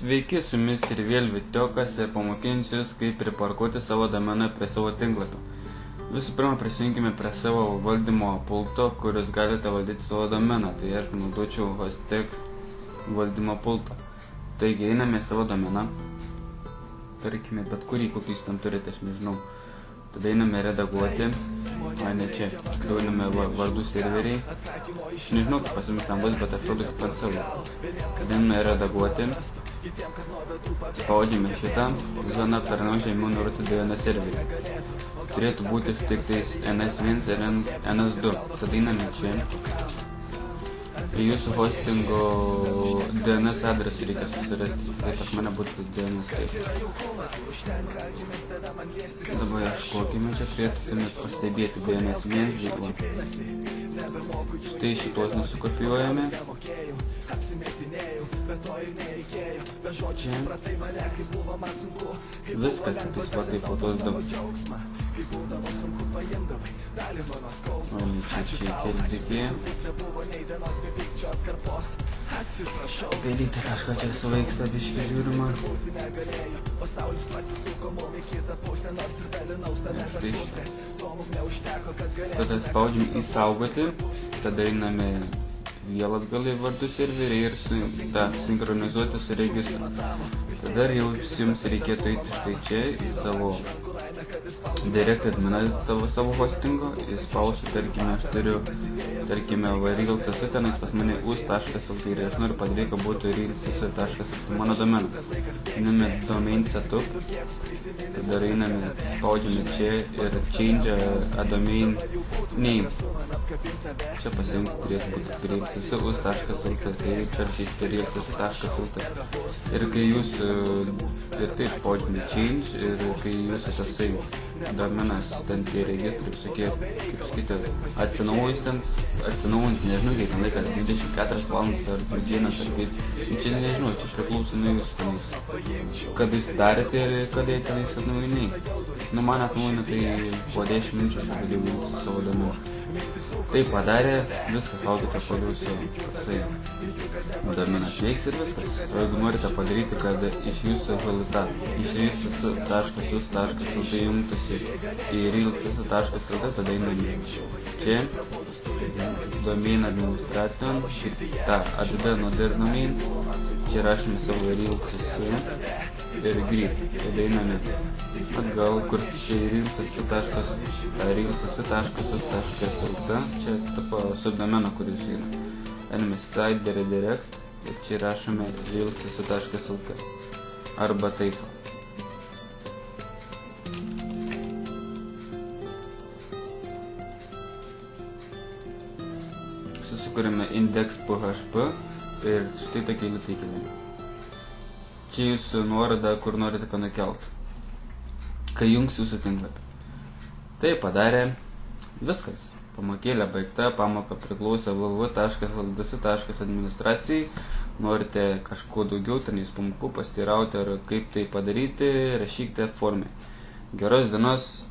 Sveiki, su jumis ir vėl Vitiokas ir pamokinsiu jūs, kaip priparkuoti savo domeną prie savo tinklapio. Visų pirma, prisijunkime prie savo valdymo pulto, kuris galite valdyti savo domeną. Tai aš naudočiau Hostex valdymo pultą. Taigi, einame į savo domeną. Tarkime, bet kurį, kokį jūs ten turite, aš nežinau. Tada einame redaguoti. Ne čia. Tikriau einame vardų serveriai. Aš nežinau, kaip pas jumis tam bus, bet aš rodo kaip ant savo. Tada einame redaguoti. Spaudžiame šitą. Zona aptarnau žemiau nurodyti DNS serverį. Turėtų būti tik tais NS1 ir NS2. Tada einame čia. Į jūsų hostingo DNS adresų reikia susirasti. Tai pas mane būtų DNS taip. Dabar ieškokime, čia turėtume pastebėti DNS1. Štai šitos nusikopijuojame. Čia. Viską, tik tai svartai fotos dabar. Čia reikėjo. Daryti kažką čia suvaiksta, biškį žiūrima. Tada spaudžiam įsaugoti, tada einame vėl atgal į vardų serverį ir sinchronizuoti su registru. Tada jau jums reikėtų eiti štai čia į savo direct adminą savo hostingo, įspausti, tarkime, aš turiu, tarkime, real.cs, tenais pas mane us.lt ir aš noriu padaryti, kad būtų real.cs.lt mano domenas. Einame domain setup, tada einame, spaudžiame čia ir change a domain name. Čia pasirinkti turėtų būti real.cs us.lt, tai čia rašysite real.cs.lt. Ir kai jūs ir taip spaudžiame change ir kai jūs tasai domenas, ten tie registrai visokie, kaip sakyti, atsinaujinti, nežinau, kiek ten laikas, 24 valandas ar 2 dienas, ar kaip, čia nežinau, čia priklauso nuo jūsų tenais, kada jūs darėte ir kada jie tenais atnaujiniai. Nu, man atnaujina, tai po 10 minučių aš galiu būti savo domeną. Tai padarė, viskas laukite po jūsų tasai domenas veiks ir viskas. O jeigu norite padaryti, kad iš jūsų HLT, iš real.cs.us.lt jungtųsi į real.cs.lt, tada einame čia, domain administration, tą add nodr domain, čia rašome savo real.cs ir grįžt. Tada einame atgal, kur čia real.cs.us.lt, čia topo subdomeno, kuris žino. Einame site redirect ir čia rašome real.cs.lt arba taip. Susikūrėme index.php ir štai tokie eilutė keliami. Čia jūsų nuoroda, kur norite ką nukelt, kai jungs jūsų tinklapį. Tai padarė, viskas. Pamokėlė baigta, pamoka priklauso www.ldc.administracijai. Norite kažko daugiau, tenais pamokų pasiteirauti ar kaip tai padaryti, rašykite formai. Geros dienos.